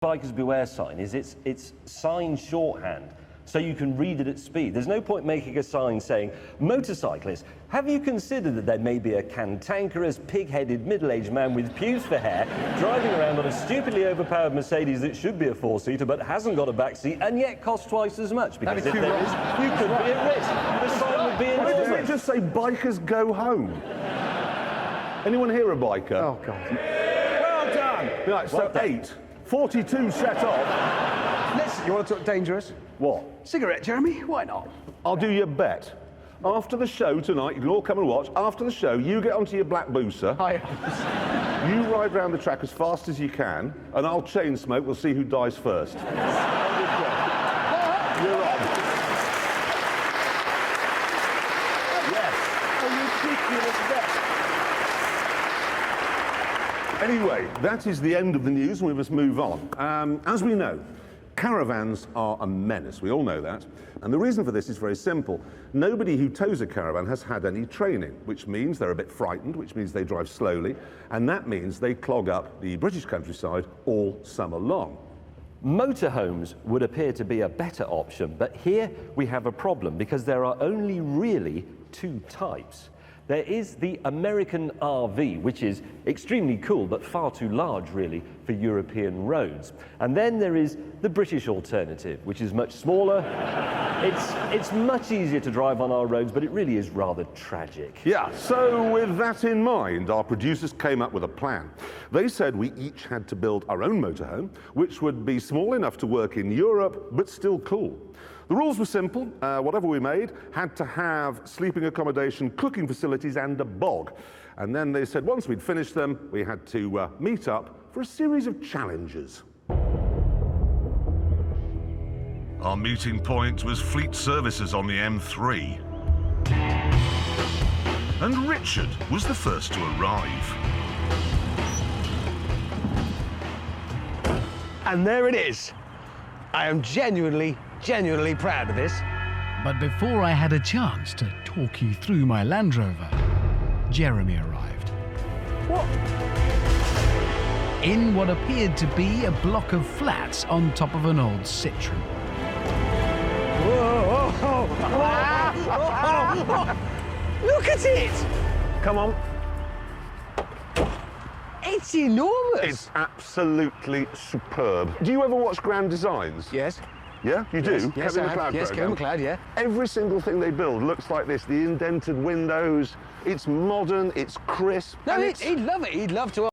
Bikers Beware sign is it's sign shorthand, so you can read it at speed. There's no point making a sign saying, motorcyclists, have you considered that there may be a cantankerous, pig-headed, middle-aged man with pubes for hair driving around on a stupidly overpowered Mercedes that should be a four-seater but hasn't got a back seat and yet costs twice as much? Because if there is, you could be at risk. The sign would be Why doesn't enormous. it just say bikers go home? Anyone here a biker? Oh, God. Well done! Right, so 8. 42 set off. Listen, you want to talk dangerous? What? Cigarette, Jeremy? Why not? I'll do you a bet. After the show tonight, you can all come and watch. After the show, you get onto your black booster. Hi. You ride round the track as fast as you can, and I'll chain smoke. We'll see who dies first. You're on. Yes. A ridiculous bet. Anyway, that is the end of the news, and we must move on. As we know, caravans are a menace. We all know that. And the reason for this is very simple. Nobody who tows a caravan has had any training, which means they're a bit frightened, which means they drive slowly, and that means they clog up the British countryside all summer long. Motorhomes would appear to be a better option, but here we have a problem because there are only really two types. There is the American RV, which is extremely cool, but far too large, really, for European roads. And then there is the British alternative, which is much smaller. It's much easier to drive on our roads, but it really is rather tragic. Yeah, so with that in mind, our producers came up with a plan. They said we each had to build our own motorhome, which would be small enough to work in Europe, but still cool. The rules were simple. Whatever we made had to have sleeping accommodation, cooking facilities, and a bog. And then they said once we'd finished them, we had to meet up for a series of challenges. Our meeting point was Fleet Services on the M3. And Richard was the first to arrive. And there it is. I am genuinely proud of this. But before I had a chance to talk you through my Land Rover, Jeremy arrived. What? In what appeared to be a block of flats on top of an old Citroen. Whoa, look at it! Come on. It's enormous. It's absolutely superb. Do you ever watch Grand Designs? Yes. Yeah, you do? Yes, Kevin I have. McLeod Yes, programme. Kevin McLeod, yeah. Every single thing they build looks like this. The indented windows. It's modern, it's crisp. No, and he'd love it. He'd love to